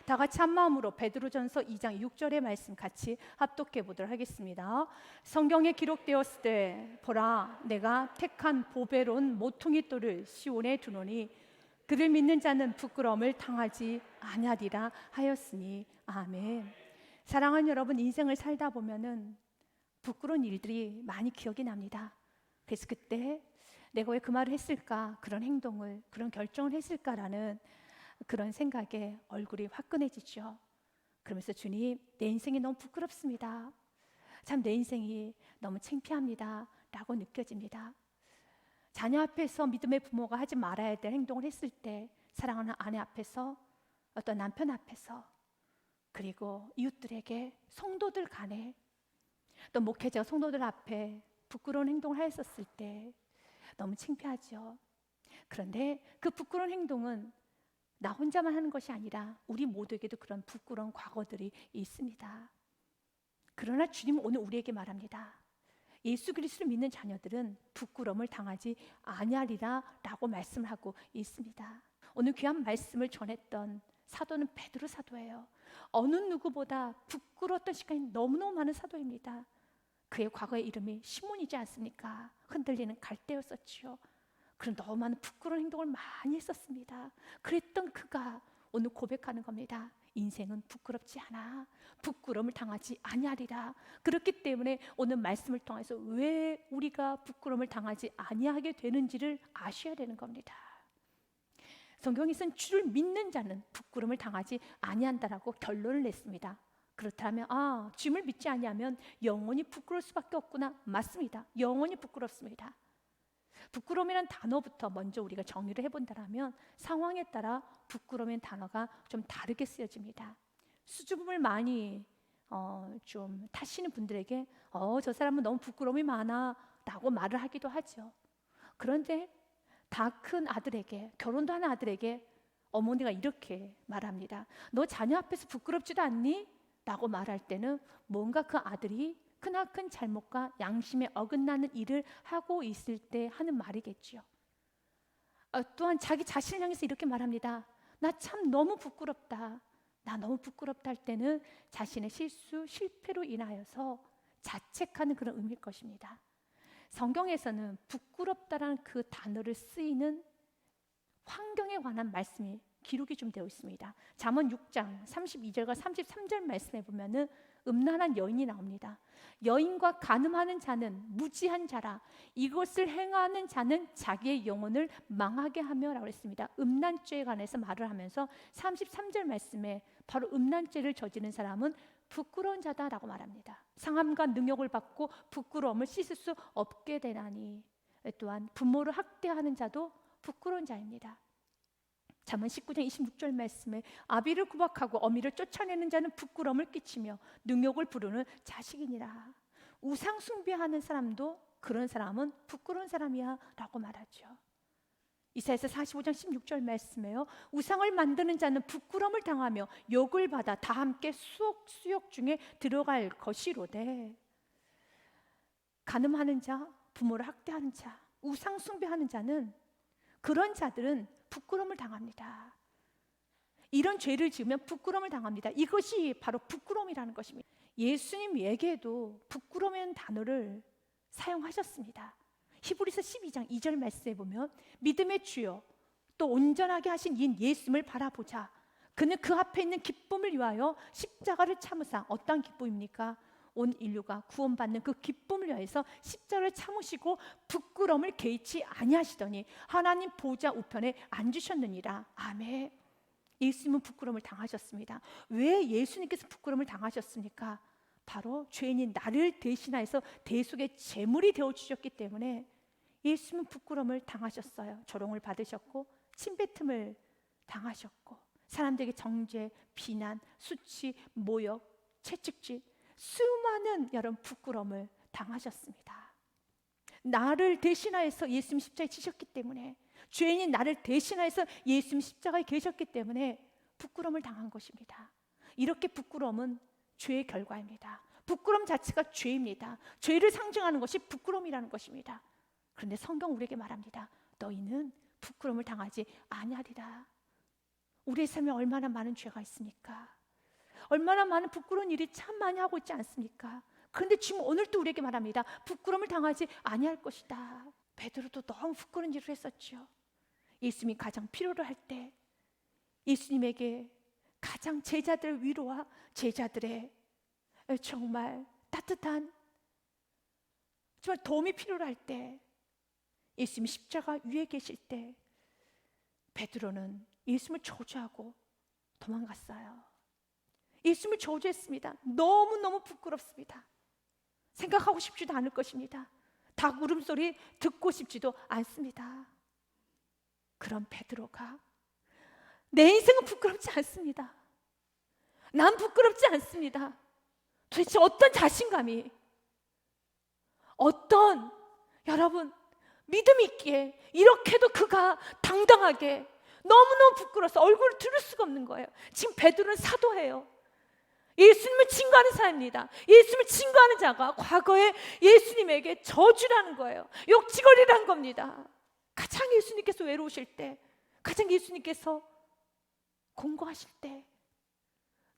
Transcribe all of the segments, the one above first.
다 같이 한 마음으로 베드로전서 2장 6절의 말씀 같이 합독해 보도록 하겠습니다. 성경에 기록되었을 때 보라 내가 택한 보배로운 모퉁이 돌을 시온에 두노니 그를 믿는 자는 부끄러움을 당하지 아니하리라 하였으니 아멘. 사랑하는 여러분, 인생을 살다 보면은 부끄러운 일들이 많이 기억이 납니다. 그래서 그때 내가 왜 그 말을 했을까, 그런 행동을, 그런 결정을 했을까라는 그런 생각에 얼굴이 화끈해지죠. 그러면서 주님, 내 인생이 너무 부끄럽습니다. 참 내 인생이 너무 창피합니다 라고 느껴집니다. 자녀 앞에서 믿음의 부모가 하지 말아야 될 행동을 했을 때, 사랑하는 아내 앞에서, 어떤 남편 앞에서, 그리고 이웃들에게, 성도들 간에, 또 목회자가 성도들 앞에 부끄러운 행동을 하였었을 때 너무 창피하죠. 그런데 그 부끄러운 행동은 나 혼자만 하는 것이 아니라 우리 모두에게도 그런 부끄러운 과거들이 있습니다. 그러나 주님은 오늘 우리에게 말합니다. 예수 그리스도를 믿는 자녀들은 부끄러움을 당하지 아니하리라 라고 말씀을 하고 있습니다. 오늘 귀한 말씀을 전했던 사도는 베드로 사도예요. 어느 누구보다 부끄러웠던 시간이 너무너무 많은 사도입니다. 그의 과거의 이름이 시몬이지 않습니까? 흔들리는 갈대였었지요. 그런 너무 많은 부끄러운 행동을 많이 했었습니다. 그랬던 그가 오늘 고백하는 겁니다. 인생은 부끄럽지 않아. 부끄러움을 당하지 아니하리라. 그렇기 때문에 오늘 말씀을 통해서 왜 우리가 부끄러움을 당하지 아니하게 되는지를 아셔야 되는 겁니다. 성경에서는 주를 믿는 자는 부끄러움을 당하지 아니한다라고 결론을 냈습니다. 그렇다면 주님을 믿지 아니하면 영원히 부끄러울 수밖에 없구나. 맞습니다. 영원히 부끄럽습니다. 부끄러움이라는 단어부터 먼저 우리가 정의를 해본다면 상황에 따라 부끄러움이라는 단어가 좀 다르게 쓰여집니다. 수줍음을 많이 좀 타시는 분들에게 저 사람은 너무 부끄러움이 많아 라고 말을 하기도 하죠. 그런데 다 큰 아들에게, 결혼도 하는 아들에게 어머니가 이렇게 말합니다. 너 자녀 앞에서 부끄럽지도 않니? 라고 말할 때는 뭔가 그 아들이 크나큰 잘못과 양심에 어긋나는 일을 하고 있을 때 하는 말이겠죠. 또한 자기 자신을 향해서 이렇게 말합니다. 나 참 너무 부끄럽다. 나 너무 부끄럽다 할 때는 자신의 실수, 실패로 인하여서 자책하는 그런 의미일 것입니다. 성경에서는 부끄럽다라는 그 단어를 쓰이는 환경에 관한 말씀이 기록이 좀 되어 있습니다. 잠언 6장 32절과 33절 말씀에 보면은 음란한 여인이 나옵니다. 여인과 간음하는 자는 무지한 자라. 이것을 행하는 자는 자기의 영혼을 망하게 하며 라고 했습니다. 음란죄에 관해서 말을 하면서 33절 말씀에 바로 음란죄를 저지른 사람은 부끄러운 자다라고 말합니다. 상함과 능욕을 받고 부끄러움을 씻을 수 없게 되나니, 또한 부모를 학대하는 자도 부끄러운 자입니다. 잠언 19장 26절 말씀에 아비를 구박하고 어미를 쫓아내는 자는 부끄러움을 끼치며 능욕을 부르는 자식이니라. 우상 숭배하는 사람도 그런 사람은 부끄러운 사람이야 라고 말하죠. 이사야서 45장 16절 말씀에요. 우상을 만드는 자는 부끄러움을 당하며 욕을 받아 다 함께 수욕 중에 들어갈 것이로되. 간음하는 자, 부모를 학대하는 자, 우상 숭배하는 자는, 그런 자들은 부끄러움을 당합니다. 이런 죄를 지으면 부끄러움을 당합니다. 이것이 바로 부끄러움이라는 것입니다. 예수님에게도 부끄러움이라는 단어를 사용하셨습니다. 히브리서 12장 2절 말씀에 보면 믿음의 주요 또 온전하게 하신 이 예수님을 바라보자. 그는 그 앞에 있는 기쁨을 위하여 십자가를 참으사. 어떤 기쁨입니까? 온 인류가 구원받는 그 기쁨을 위해서 십자가를 참으시고 부끄러움을 개의치 아니하시더니 하나님 보좌 우편에 앉으셨느니라. 아멘. 예수님은 부끄러움을 당하셨습니다. 왜 예수님께서 부끄러움을 당하셨습니까? 바로 죄인인 나를 대신하여서 대속의 제물이 되어주셨기 때문에 예수님은 부끄러움을 당하셨어요. 조롱을 받으셨고 침뱉음을 당하셨고 사람들에게 정죄, 비난, 수치, 모욕, 채찍질, 수많은 여러분 부끄러움을 당하셨습니다. 나를 대신하여서 예수님 십자가에 지셨기 때문에, 죄인인 나를 대신하여서 예수님 십자가에 계셨기 때문에 부끄러움을 당한 것입니다. 이렇게 부끄러움은 죄의 결과입니다. 부끄러움 자체가 죄입니다. 죄를 상징하는 것이 부끄러움이라는 것입니다. 그런데 성경 우리에게 말합니다. 너희는 부끄러움을 당하지 아니하리라. 우리의 삶에 얼마나 많은 죄가 있습니까? 얼마나 많은 부끄러운 일이 참 많이 하고 있지 않습니까? 그런데 지금 오늘 또 우리에게 말합니다. 부끄러움을 당하지 아니할 것이다. 베드로도 너무 부끄러운 일을 했었죠. 예수님이 가장 필요로 할 때 예수님에게 가장 제자들의 위로와 제자들의 정말 따뜻한 정말 도움이 필요로 할 때, 예수님이 십자가 위에 계실 때 베드로는 예수님을 저주하고 도망갔어요. 예수님을 저주했습니다. 너무너무 부끄럽습니다. 생각하고 싶지도 않을 것입니다. 닭 울음소리 듣고 싶지도 않습니다. 그런 베드로가 내 인생은 부끄럽지 않습니다. 난 부끄럽지 않습니다. 도대체 어떤 자신감이, 어떤 여러분 믿음이 있기에 이렇게도 그가 당당하게 너무너무 부끄러워서 얼굴을 들을 수가 없는 거예요. 지금 베드로는 사도예요. 예수님을 친구하는 사람입니다. 예수님을 친구하는 자가 과거에 예수님에게 저주라는 거예요. 욕지거리라는 겁니다. 가장 예수님께서 외로우실 때, 가장 예수님께서 공고하실 때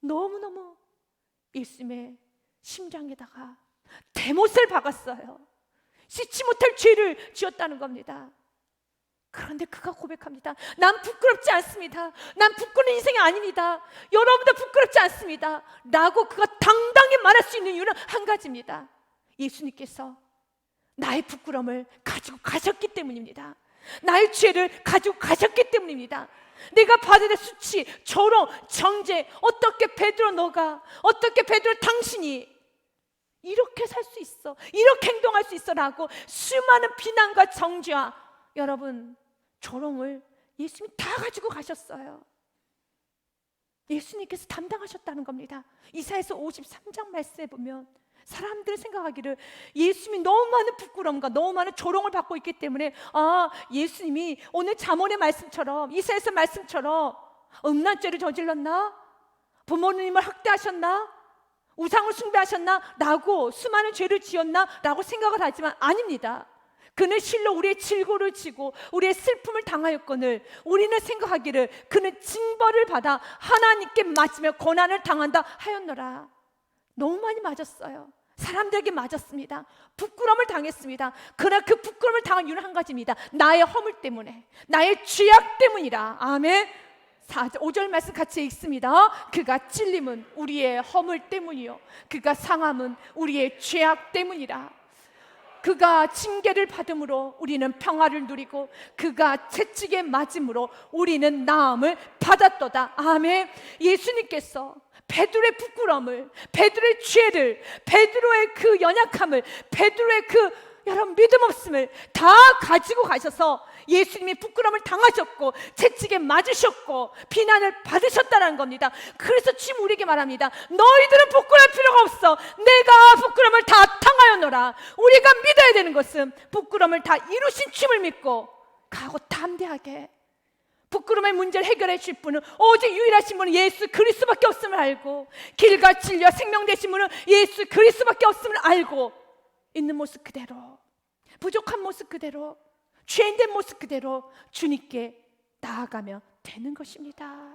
너무너무 예수님의 심장에다가 대못을 박았어요. 씻지 못할 죄를 지었다는 겁니다. 그런데 그가 고백합니다. 난 부끄럽지 않습니다. 난 부끄러운 인생이 아닙니다. 여러분도 부끄럽지 않습니다. 라고 그가 당당히 말할 수 있는 이유는 한 가지입니다. 예수님께서 나의 부끄러움을 가지고 가셨기 때문입니다. 나의 죄를 가지고 가셨기 때문입니다. 내가 받은 수치, 조롱, 정죄, 어떻게 베드로 너가, 어떻게 베드로 당신이 이렇게 살 수 있어, 이렇게 행동할 수 있어 라고 수많은 비난과 정죄와 여러분 조롱을 예수님이 다 가지고 가셨어요. 예수님께서 담당하셨다는 겁니다. 이사야서 53장 말씀에 보면 사람들이 생각하기를 예수님이 너무 많은 부끄러움과 너무 많은 조롱을 받고 있기 때문에 예수님이 오늘 잠언의 말씀처럼, 이사야서 말씀처럼 음란죄를 저질렀나? 부모님을 학대하셨나? 우상을 숭배하셨나? 라고 수많은 죄를 지었나? 라고 생각을 하지만 아닙니다. 그는 실로 우리의 질고를 지고 우리의 슬픔을 당하였거늘 우리는 생각하기를 그는 징벌을 받아 하나님께 맞으며 고난을 당한다 하였노라. 너무 많이 맞았어요. 사람들에게 맞았습니다. 부끄러움을 당했습니다. 그러나 그 부끄러움을 당한 이유는 한 가지입니다. 나의 허물 때문에, 나의 죄악 때문이라. 아멘. 5절 말씀 같이 읽습니다. 그가 찔림은 우리의 허물 때문이요 그가 상함은 우리의 죄악 때문이라. 그가 징계를 받음으로 우리는 평화를 누리고 그가 채찍에 맞음으로 우리는 나음을 받았도다. 아멘. 예수님께서 베드로의 부끄러움을, 베드로의 죄를, 베드로의 그 연약함을, 베드로의 그 여러분 믿음 없음을 다 가지고 가셔서 예수님이 부끄러움을 당하셨고 채찍에 맞으셨고 비난을 받으셨다는 겁니다. 그래서 지금 우리에게 말합니다. 너희들은 부끄러울 필요가 없어. 내가 부끄러움을 다 당하였노라. 우리가 믿어야 되는 것은 부끄러움을 다 이루신 주님을 믿고 가고 담대하게 부끄러움의 문제를 해결해 주실 분은 오직 유일하신 분은 예수 그리스도밖에 없음을 알고 길과 진리와 생명 되신 분은 예수 그리스도밖에 없음을 알고 있는 모습 그대로, 부족한 모습 그대로, 죄인된 모습 그대로 주님께 나아가면 되는 것입니다.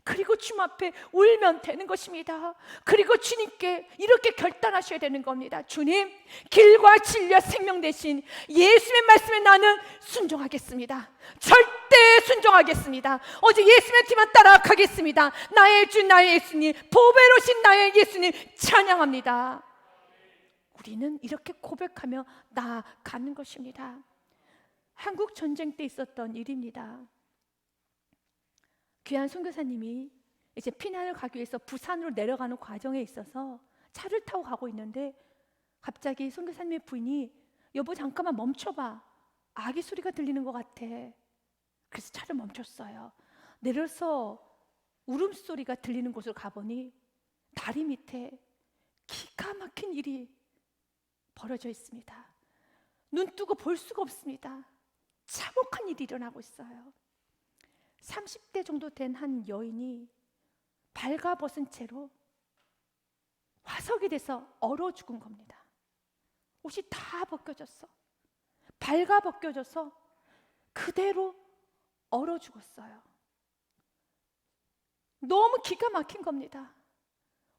그리고 주님 앞에 울면 되는 것입니다. 그리고 주님께 이렇게 결단하셔야 되는 겁니다. 주님, 길과 진리와 생명 되신 예수님의 말씀에 나는 순종하겠습니다. 절대 순종하겠습니다. 오직 예수님의 뒤만 따라가겠습니다. 나의 주 나의 예수님, 보배로신 나의 예수님 찬양합니다. 우리는 이렇게 고백하며 나아가는 것입니다. 한국 전쟁 때 있었던 일입니다. 귀한 선교사님이 이제 피난을 가기 위해서 부산으로 내려가는 과정에 있어서 차를 타고 가고 있는데 갑자기 선교사님의 부인이 여보 잠깐만 멈춰봐. 아기 소리가 들리는 것 같아. 그래서 차를 멈췄어요. 내려서 울음소리가 들리는 곳으로 가보니 다리 밑에 기가 막힌 일이 벌어져 있습니다. 눈 뜨고 볼 수가 없습니다. 참혹한 일이 일어나고 있어요. 30대 정도 된 한 여인이 발가벗은 채로 화석이 돼서 얼어 죽은 겁니다. 옷이 다 벗겨졌어. 발가 벗겨져서 그대로 얼어 죽었어요. 너무 기가 막힌 겁니다.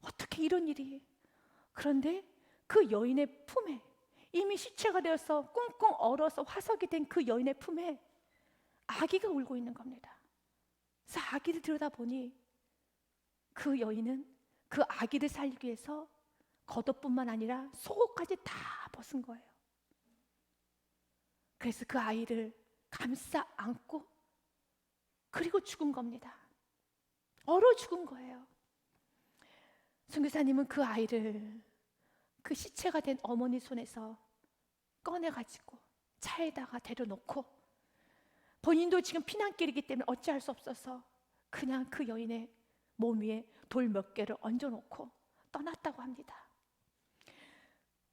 어떻게 이런 일이? 그런데 그 여인의 품에, 이미 시체가 되어서 꽁꽁 얼어서 화석이 된 그 여인의 품에 아기가 울고 있는 겁니다. 그래서 아기를 들여다보니 그 여인은 그 아기를 살리기 위해서 겉옷뿐만 아니라 속옷까지 다 벗은 거예요. 그래서 그 아이를 감싸 안고 그리고 죽은 겁니다. 얼어 죽은 거예요. 선교사님은 그 아이를 그 시체가 된 어머니 손에서 꺼내가지고 차에다가 데려놓고, 본인도 지금 피난길이기 때문에 어찌할 수 없어서 그냥 그 여인의 몸 위에 돌 몇 개를 얹어놓고 떠났다고 합니다.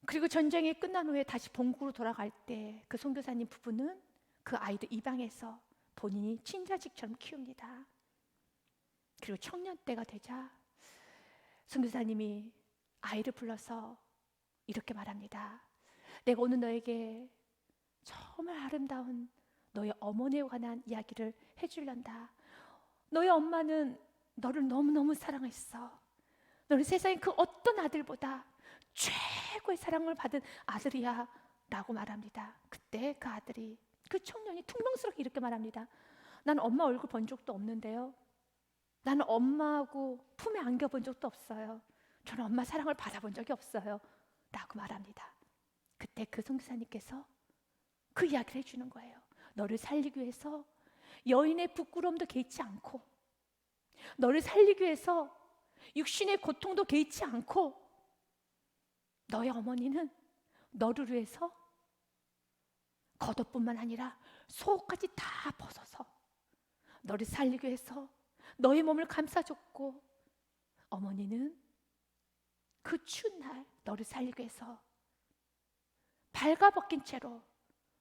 그리고 전쟁이 끝난 후에 다시 본국으로 돌아갈 때 그 선교사님 부부는 그 아이를 입양해서 본인이 친자식처럼 키웁니다. 그리고 청년 때가 되자 선교사님이 아이를 불러서 이렇게 말합니다. 내가 오늘 너에게 정말 아름다운 너의 어머니에 관한 이야기를 해주련다. 너의 엄마는 너를 너무너무 사랑했어. 너는 세상에 그 어떤 아들보다 최고의 사랑을 받은 아들이야 라고 말합니다. 그때 그 아들이, 그 청년이 퉁명스럽게 이렇게 말합니다. 난 엄마 얼굴 본 적도 없는데요, 나는 엄마하고 품에 안겨본 적도 없어요. 저는 엄마 사랑을 받아본 적이 없어요 라고 말합니다. 그때 그 선교사님께서 그 이야기를 해주는 거예요. 너를 살리기 위해서 여인의 부끄러움도 개의치 않고, 너를 살리기 위해서 육신의 고통도 개의치 않고, 너의 어머니는 너를 위해서 겉옷뿐만 아니라 속까지 다 벗어서 너를 살리기 위해서 너의 몸을 감싸줬고, 어머니는 그 추운 날 너를 살리기 위해서 발가벗긴 채로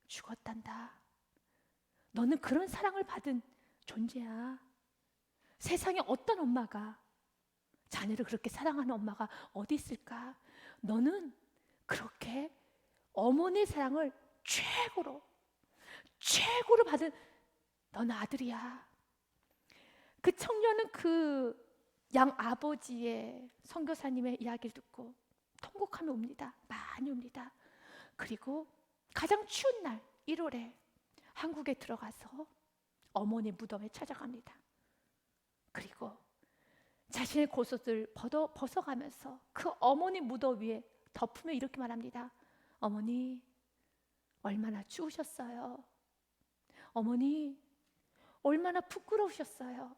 죽었단다. 너는 그런 사랑을 받은 존재야. 세상에 어떤 엄마가, 자녀를 그렇게 사랑하는 엄마가 어디 있을까? 너는 그렇게 어머니의 사랑을 최고로 받은 넌 아들이야. 그 청년은 그 양 아버지의 선교사님의 이야기를 듣고 통곡하며 웁니다. 많이 웁니다. 그리고 가장 추운 날 1월에 한국에 들어가서 어머니 무덤에 찾아갑니다. 그리고 자신의 겉옷을 벗어가면서 그 어머니 무덤 위에 덮으며 이렇게 말합니다. 어머니, 얼마나 추우셨어요. 어머니, 얼마나 부끄러우셨어요.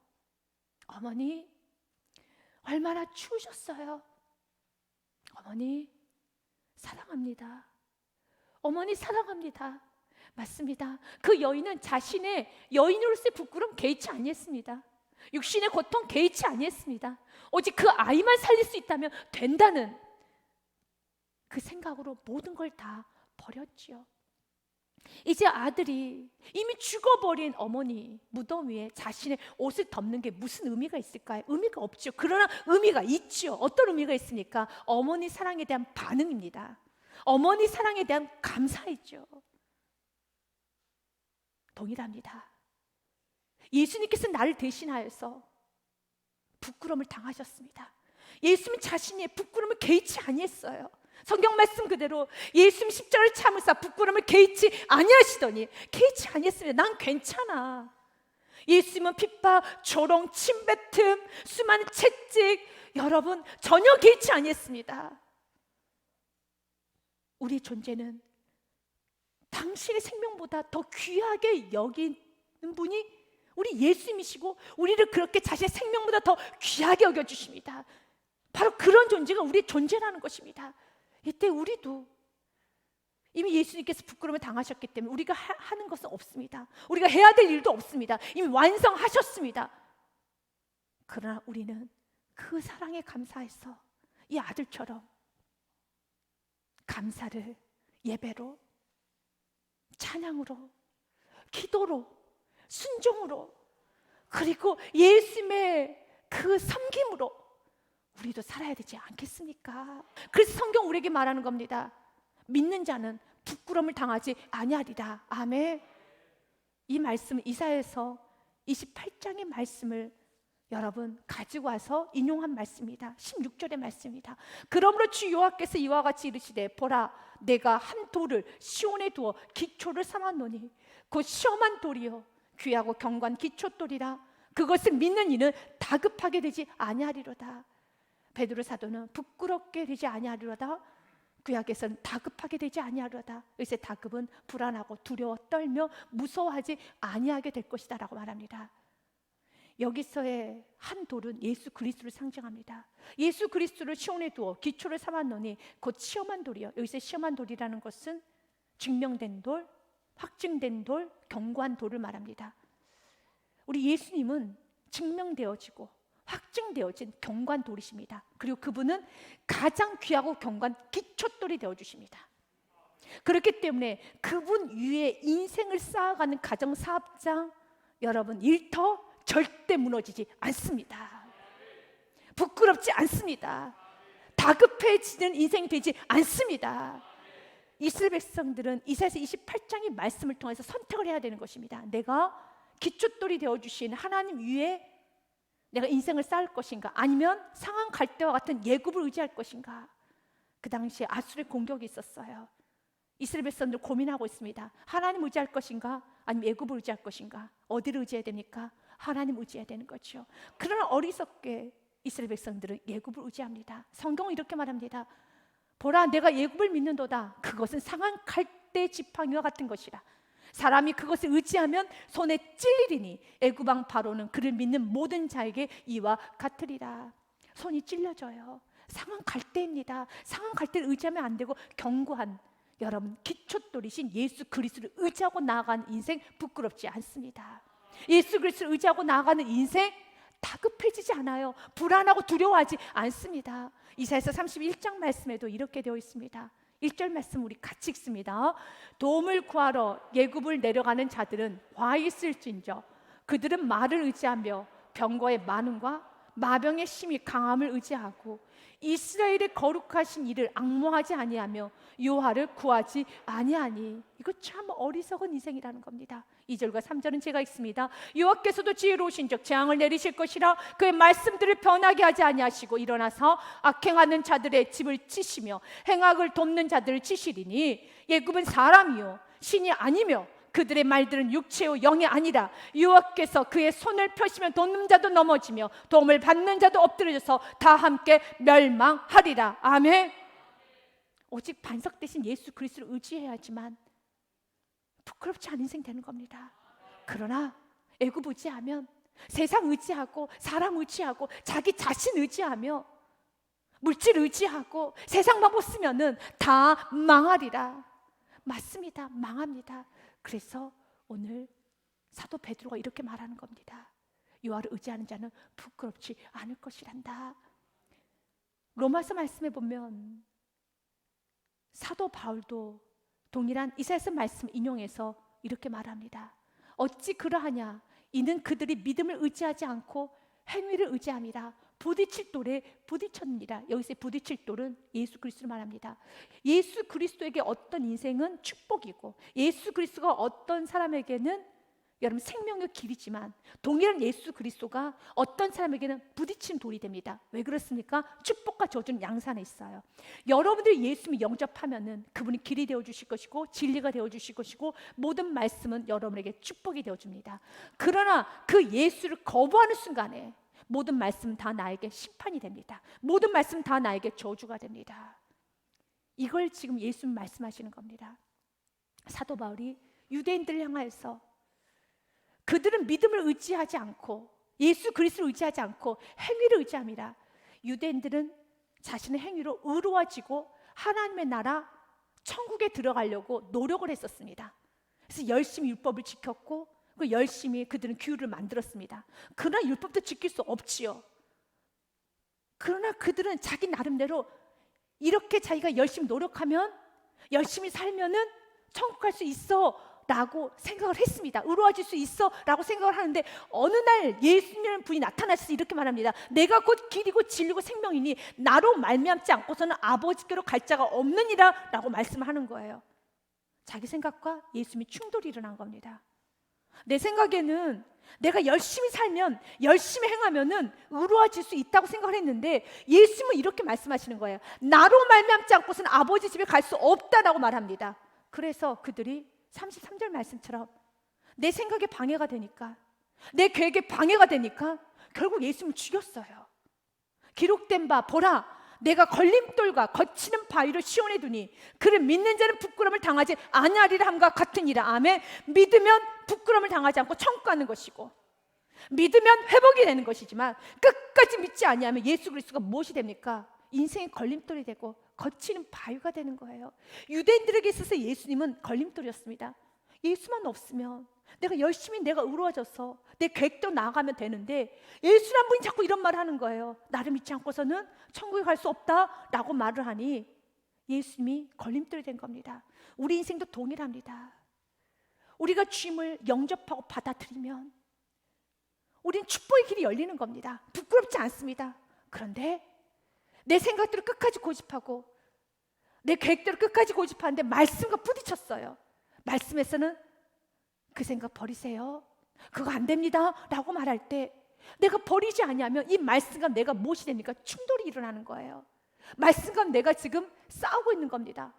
어머니, 얼마나 추우셨어요. 어머니, 사랑합니다. 어머니, 사랑합니다. 맞습니다. 그 여인은 자신의 여인으로서의 부끄러움 개의치 아니했습니다. 육신의 고통 개의치 아니했습니다. 오직 그 아이만 살릴 수 있다면 된다는 그 생각으로 모든 걸 다 버렸지요. 이제 아들이 이미 죽어버린 어머니 무덤 위에 자신의 옷을 덮는 게 무슨 의미가 있을까요? 의미가 없죠. 그러나 의미가 있죠. 어떤 의미가 있습니까? 어머니 사랑에 대한 반응입니다. 어머니 사랑에 대한 감사이죠. 동일합니다. 예수님께서 나를 대신하여서 부끄러움을 당하셨습니다. 예수님 자신이 부끄러움을 개의치 아니했어요. 성경 말씀 그대로 예수님 십자가를 참으사 부끄러움을 개의치 아니하시더니 개의치 아니했습니다. 난 괜찮아. 예수님은 핍박, 조롱, 침뱉음, 수많은 채찍, 여러분 전혀 개의치 아니했습니다. 우리의 존재는 당신의 생명보다 더 귀하게 여기는 분이 우리 예수님이시고, 우리를 그렇게 자신의 생명보다 더 귀하게 여겨주십니다. 바로 그런 존재가 우리의 존재라는 것입니다. 이때 우리도 이미 예수님께서 부끄러움을 당하셨기 때문에 우리가 하는 것은 없습니다. 우리가 해야 될 일도 없습니다. 이미 완성하셨습니다. 그러나 우리는 그 사랑에 감사해서 이 아들처럼 감사를 예배로, 찬양으로, 기도로, 순종으로, 그리고 예수님의 그 섬김으로 우리도 살아야 되지 않겠습니까? 그래서 성경 우리에게 말하는 겁니다. 믿는 자는 부끄러움을 당하지 아니하리라. 아멘. 이 말씀은 이사야서 28장의 말씀을 여러분 가지고 와서 인용한 말씀입니다. 16절의 말씀입니다. 그러므로 주 여호와께서 이와 같이 이르시되 보라 내가 한 돌을 시온에 두어 기초를 삼았노니 곧 시험한 돌이요 귀하고 견고한 기초돌이라 그것을 믿는 이는 다급하게 되지 아니하리로다. 베드로 사도는 부끄럽게 되지 아니하리로다. 구약에서는 다급하게 되지 아니하리로다. 요새 다급은 불안하고 두려워 떨며 무서워하지 아니하게 될 것이다 라고 말합니다. 여기서의 한 돌은 예수 그리스도를 상징합니다. 예수 그리스도를 시온에 두어 기초를 삼았노니 곧 시험한 돌이요. 여기서 시험한 돌이라는 것은 증명된 돌, 확증된 돌, 견고한 돌을 말합니다. 우리 예수님은 증명되어지고 확증되어진 견고한 돌이십니다. 그리고 그분은 가장 귀하고 견고한 기초돌이 되어주십니다. 그렇기 때문에 그분 위에 인생을 쌓아가는 가정사업장 여러분 일터 절대 무너지지 않습니다. 부끄럽지 않습니다. 다급해지는 인생이 되지 않습니다. 이스라엘 백성들은 이사야서 28장의 말씀을 통해서 선택을 해야 되는 것입니다. 내가 기초돌이 되어주신 하나님 위에 내가 인생을 쌓을 것인가, 아니면 상한 갈대와 같은 예굽을 의지할 것인가. 그 당시에 아수르의 공격이 있었어요. 이스라엘 백성들 고민하고 있습니다. 하나님 의지할 것인가, 아니면 예굽을 의지할 것인가. 어디를 의지해야 됩니까? 하나님 의지해야 되는 거죠. 그러나 어리석게 이스라엘 백성들은 예굽을 의지합니다. 성경은 이렇게 말합니다. 보라 내가 예굽을 믿는도다. 그것은 상한 갈대 지팡이와 같은 것이라. 사람이 그것을 의지하면 손에 찔리리니 애굽 왕 바로는 그를 믿는 모든 자에게 이와 같으리라. 손이 찔려져요. 상한 갈대입니다. 상한 갈대를 의지하면 안 되고 견고한 여러분 기초돌이신 예수 그리스도를 의지하고 나아가는 인생 부끄럽지 않습니다. 예수 그리스도를 의지하고 나아가는 인생 다급해지지 않아요. 불안하고 두려워하지 않습니다. 이사야서 31장 말씀에도 이렇게 되어 있습니다. 1절 말씀 우리 같이 읽습니다. 도움을 구하러 예굽을 내려가는 자들은 와 있을진저 그들은 말을 의지하며 병거의 많음과 마병의 심히 강함을 의지하고 이스라엘의 거룩하신 이를 앙모하지 아니하며 여호와를 구하지 아니하니. 이거 참 어리석은 인생이라는 겁니다. 2절과 3절은 제가 읽습니다. 여호와께서도 지혜로우신 즉 재앙을 내리실 것이라 그의 말씀들을 변하게 하지 아니하시고 일어나서 악행하는 자들의 집을 치시며 행악을 돕는 자들을 치시리니 예굽은 사람이요 신이 아니며 그들의 말들은 육체요 영이 아니라 여호와께서 그의 손을 펴시면 돕는 자도 넘어지며 도움을 받는 자도 엎드려져서 다 함께 멸망하리라. 아멘. 오직 반석 대신 예수 그리스도를 의지해야지만 부끄럽지 않은 인생 되는 겁니다. 그러나 애굽 의지하면 세상 의지하고 사람 의지하고 자기 자신 의지하며 물질 의지하고 세상 방법 쓰면은 다 망하리라. 맞습니다. 망합니다. 그래서 오늘 사도 베드로가 이렇게 말하는 겁니다. 여호와를 의지하는 자는 부끄럽지 않을 것이란다. 로마서 말씀에 보면 사도 바울도 동일한 이사야서 말씀 인용해서 이렇게 말합니다. 어찌 그러하냐 이는 그들이 믿음을 의지하지 않고 행위를 의지함이라 부딪힐 돌에 부딪혔느니라. 여기서 부딪힐 돌은 예수 그리스도를 말합니다. 예수 그리스도에게 어떤 인생은 축복이고 예수 그리스도가 어떤 사람에게는 여러분 생명의 길이지만 동일한 예수 그리스도가 어떤 사람에게는 부딪힌 돌이 됩니다. 왜 그렇습니까? 축복과 저주는 양산에 있어요. 여러분들이 예수님을 영접하면은 그분이 길이 되어주실 것이고 진리가 되어주실 것이고 모든 말씀은 여러분에게 축복이 되어줍니다. 그러나 그 예수를 거부하는 순간에 모든 말씀은 다 나에게 심판이 됩니다. 모든 말씀은 다 나에게 저주가 됩니다. 이걸 지금 예수님 말씀하시는 겁니다. 사도 바울이 유대인들을 향하여서 그들은 믿음을 의지하지 않고 예수 그리스도를 의지하지 않고 행위를 의지함이라. 유대인들은 자신의 행위로 의로워지고 하나님의 나라 천국에 들어가려고 노력을 했었습니다. 그래서 열심히 율법을 지켰고 열심히 그들은 규율을 만들었습니다. 그러나 율법도 지킬 수 없지요. 그러나 그들은 자기 나름대로 이렇게 자기가 열심히 노력하면 열심히 살면은 천국 갈 수 있어 라고 생각을 했습니다. 의로워질 수 있어 라고 생각을 하는데 어느 날 예수님이라는 분이 나타나셔서 이렇게 말합니다. 내가 곧 길이고 진리고 생명이니 나로 말미암지 않고서는 아버지께로 갈 자가 없느니라 라고 말씀을 하는 거예요. 자기 생각과 예수님이 충돌이 일어난 겁니다. 내 생각에는 내가 열심히 살면, 열심히 행하면은 의로워질 수 있다고 생각을 했는데 예수님은 이렇게 말씀하시는 거예요. 나로 말미암지 않고서는 아버지 집에 갈 수 없다라고 말합니다. 그래서 그들이 33절 말씀처럼 내 생각에 방해가 되니까, 내 계획에 방해가 되니까 결국 예수님을 죽였어요. 기록된 바 보라, 내가 걸림돌과 거치는 바위를 시온에 두니 그를 믿는 자는 부끄러움을 당하지 아니하리라 함과 같으니라. 아멘. 믿으면 부끄러움을 당하지 않고 천국하는 것이고, 믿으면 회복이 되는 것이지만 끝까지 믿지 아니하면 예수 그리스도가 무엇이 됩니까? 인생의 걸림돌이 되고 거치는 바위가 되는 거예요. 유대인들에게 있어서 예수님은 걸림돌이었습니다. 예수만 없으면 내가 열심히, 내가 의로워져서 내 계획대로 나아가면 되는데 예수란 분이 자꾸 이런 말을 하는 거예요. 나를 믿지 않고서는 천국에 갈 수 없다라고 말을 하니 예수님이 걸림돌이 된 겁니다. 우리 인생도 동일합니다. 우리가 주님을 영접하고 받아들이면 우리는 축복의 길이 열리는 겁니다. 부끄럽지 않습니다. 그런데 내 생각대로 끝까지 고집하고 내 계획대로 끝까지 고집하는데 말씀과 부딪혔어요. 말씀에서는 그 생각 버리세요, 그거 안 됩니다 라고 말할 때 내가 버리지 아니하면 이 말씀과 내가 무엇이 됩니까? 충돌이 일어나는 거예요. 말씀과 내가 지금 싸우고 있는 겁니다.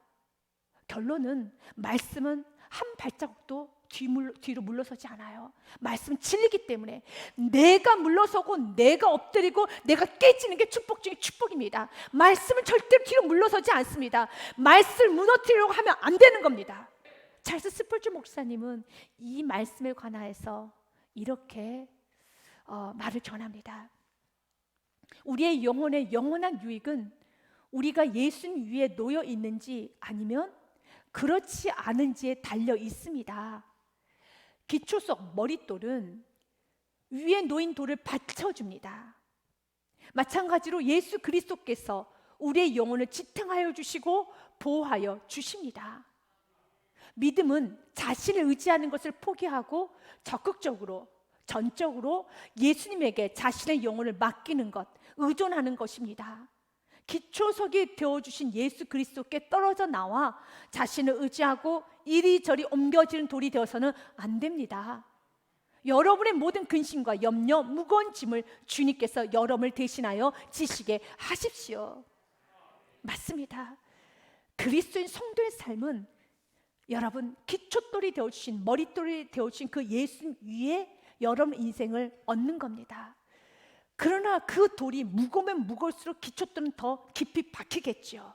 결론은 말씀은 한 발자국도 뒤로 물러서지 않아요. 말씀은 진리이기 때문에 내가 물러서고 내가 엎드리고 내가 깨지는 게 축복 중에 축복입니다. 말씀은 절대로 뒤로 물러서지 않습니다. 말씀을 무너뜨리려고 하면 안 되는 겁니다. 찰스 스펄주 목사님은 이 말씀에 관하여서 이렇게 말을 전합니다. 우리의 영혼의 영원한 유익은 우리가 예수님 위에 놓여 있는지 아니면 그렇지 않은지에 달려 있습니다. 기초석 머릿돌은 위에 놓인 돌을 받쳐줍니다. 마찬가지로 예수 그리스도께서 우리의 영혼을 지탱하여 주시고 보호하여 주십니다. 믿음은 자신을 의지하는 것을 포기하고 적극적으로, 전적으로 예수님에게 자신의 영혼을 맡기는 것, 의존하는 것입니다. 기초석이 되어주신 예수 그리스도께 떨어져 나와 자신을 의지하고 이리저리 옮겨지는 돌이 되어서는 안 됩니다. 여러분의 모든 근심과 염려, 무거운 짐을 주님께서 여러분을 대신하여 지시게 하십시오. 맞습니다. 그리스도인 성도의 삶은 여러분 기초돌이 되어주신, 머릿돌이 되어주신 그 예수 위에 여러분 인생을 얻는 겁니다. 그러나 그 돌이 무거우면 무거울수록 기초돌은 더 깊이 박히겠죠.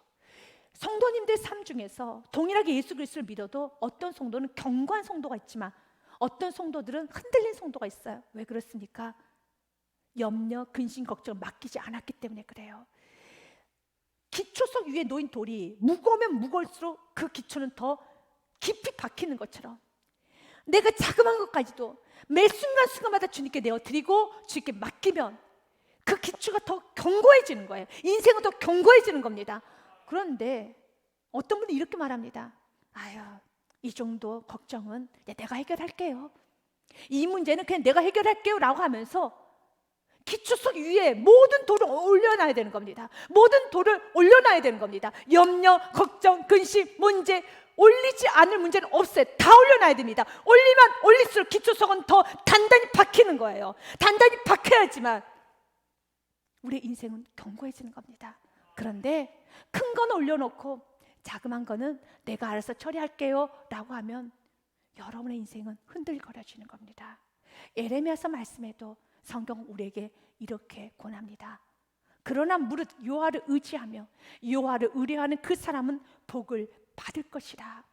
성도님들 삶 중에서 동일하게 예수 그리스도를 믿어도 어떤 성도는 견고한 성도가 있지만 어떤 성도들은 흔들린 성도가 있어요. 왜 그렇습니까? 염려, 근심, 걱정을 맡기지 않았기 때문에 그래요. 기초석 위에 놓인 돌이 무거우면 무거울수록 그 기초는 더 깊이 박히는 것처럼 내가 자그마한 것까지도 매 순간순간마다 주님께 내어드리고 주님께 맡기면 그 기초가 더 견고해지는 거예요. 인생은 더 견고해지는 겁니다. 그런데 어떤 분이 이렇게 말합니다. 아유, 이 정도 걱정은 내가 해결할게요. 이 문제는 그냥 내가 해결할게요 라고 하면서 기초석 위에 모든 돌을 올려놔야 되는 겁니다. 모든 돌을 올려놔야 되는 겁니다. 염려, 걱정, 근심, 문제, 올리지 않을 문제는 없어요. 다 올려놔야 됩니다. 올리면 올릴수록 기초석은 더 단단히 박히는 거예요. 단단히 박혀야지만 우리의 인생은 견고해지는 겁니다. 그런데 큰 건 올려놓고 자그만 거는 내가 알아서 처리할게요 라고 하면 여러분의 인생은 흔들거려지는 겁니다. 예레미야서 말씀에도 성경 우리에게 이렇게 권합니다. 그러나 무릇 여호와를 의지하며 여호와를 의뢰하는 그 사람은 복을 받을 것이라.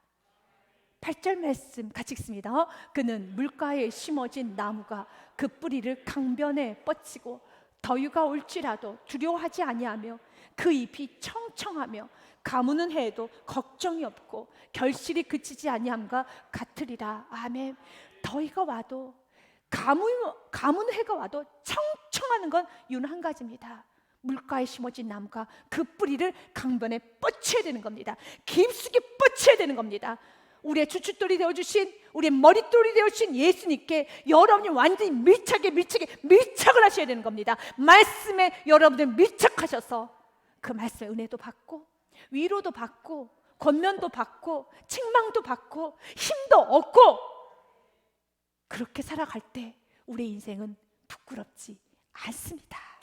8절 말씀 같이 읽습니다. 그는 물가에 심어진 나무가 그 뿌리를 강변에 뻗치고 더위가 올지라도 두려워하지 아니하며 그 잎이 청청하며 가무는 해에도 걱정이 없고 결실이 그치지 아니함과 같으리라. 아멘. 더위가 와도 가무는 해가 와도 청청하는 건 이유는 한 가지입니다. 물가에 심어진 나무가 그 뿌리를 강변에 뻗쳐야 되는 겁니다. 깊숙이 뻗쳐야 되는 겁니다. 우리의 주춧돌이 되어주신, 우리의 머릿돌이 되어주신 예수님께 여러분이 완전히 밀착을 하셔야 되는 겁니다. 말씀에 여러분들 밀착하셔서 그 말씀의 은혜도 받고 위로도 받고 권면도 받고 책망도 받고 힘도 얻고 그렇게 살아갈 때 우리의 인생은 부끄럽지 않습니다.